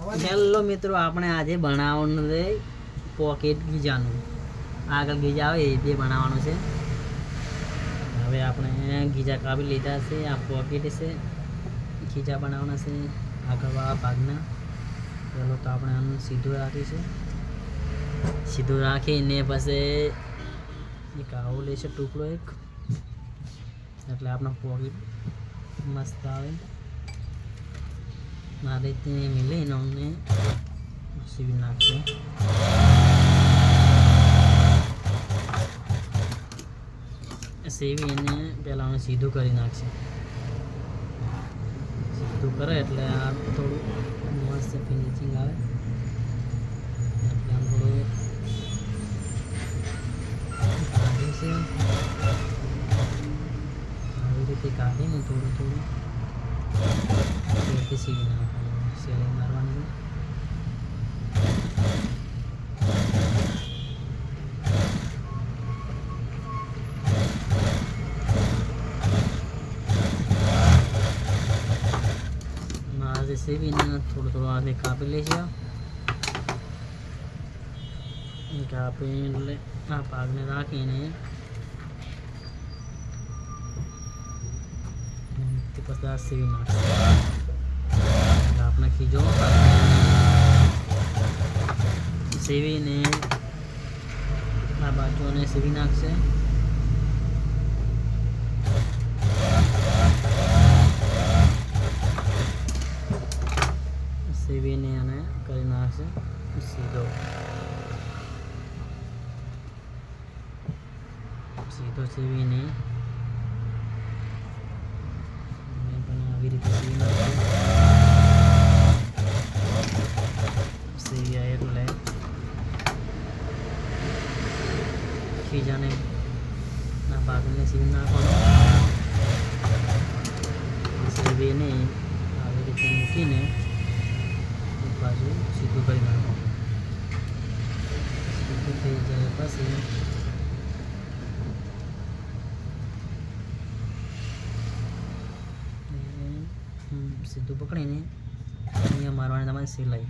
Hello મિત્રો, આપણે આજે બનાવવાનું છે પોકેટ ગીજાનું. આગળ ગીજા આવે એ બે બનાવવાનું છે. હવે આપણે ગીજા કાપી લીધા છે. આ પોકેટ છે, ગીજા બનાવવાના છે આગળવાળા ભાગના. પહેલો તો આપણે આનું સીધું રાખીશું. સીધું રાખીને પછી એક આવું લેશે ટુકડો એક, એટલે આપણો પોકેટ મસ્ત આવે. આ રીતે મિલીને અમને સીવી નાખશે. સીવીને પહેલાં સીધું કરી નાખશે. સીધું કરે એટલે આ થોડું મસ્ત ફિનિશિંગ આવે. એટલે આમ થોડું કાઢી છે, આવી રીતે કાઢીને થોડું થોડું સીવી નાખવાનું. સિલાઈ મારવાની. મારે સીવીને થોડું થોડું આજે કાપી લઈશ. કાપી એટલે આ ભાગને રાખીને પછી આ સીવી નાખશે. આપણે ખીજો સીવીને આ બાજુને સીવી નાખશે. સીવીને અને કરી નાખશે સીધો સીધો સીવીને આવી રીતે સીવી નાખશે. સીવ્યા એટલે ખીજાને ના ભાગને સીવી નાખવાનો. સીવીને આવી રીતે મૂકીને એક બાજુ સીધું કરી નાખવાનું. સીધું થઈ જાય પછી સીધું પકડીને અહીંયા મારવાની તમારે સિલાઈ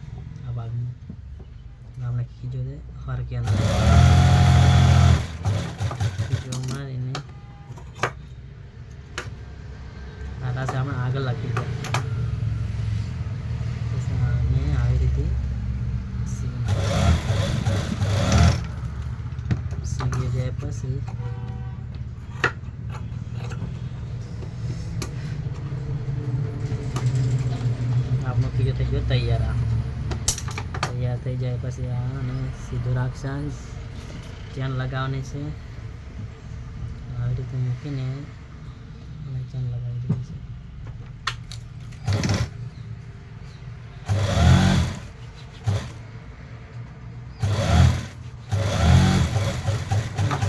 આ ભાગમાં. આપણે ખીજો છે હરકી અંદર ખીજો મારીને આ રાસે આપણે આગળ લાગી જાય. પછી આવી રીતે સીવી જાય પછી આપણો ખીજો થઈ ગયો તૈયાર. તૈયાર થઈ જાય પછી આને સીધું રાખશે. ચેન લગાવવાની છે. આવી રીતે મૂકીને ચેન લગાવી દીધી છે.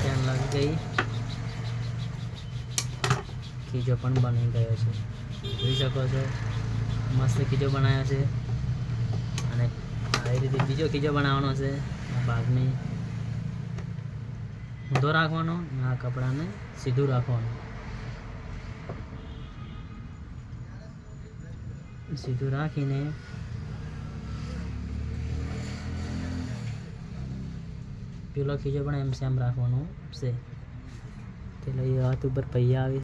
ચેન લાગી ગઈ. ખીજો પણ બની ગયો છે, જોઈ શકો છો. મસ્ત ખીજો બનાવ્યો છે. અને આવી રીતે બીજો ખીજો બનાવવાનો છે. આ ભાગને ઊંધો રાખવાનો, આ કપડાને સીધું રાખવાનું. સીધું રાખીને પેલો ખીજો પણ એમ સેમ રાખવાનો છે. એટલે એ હાથ ઉપર પૈયા આવી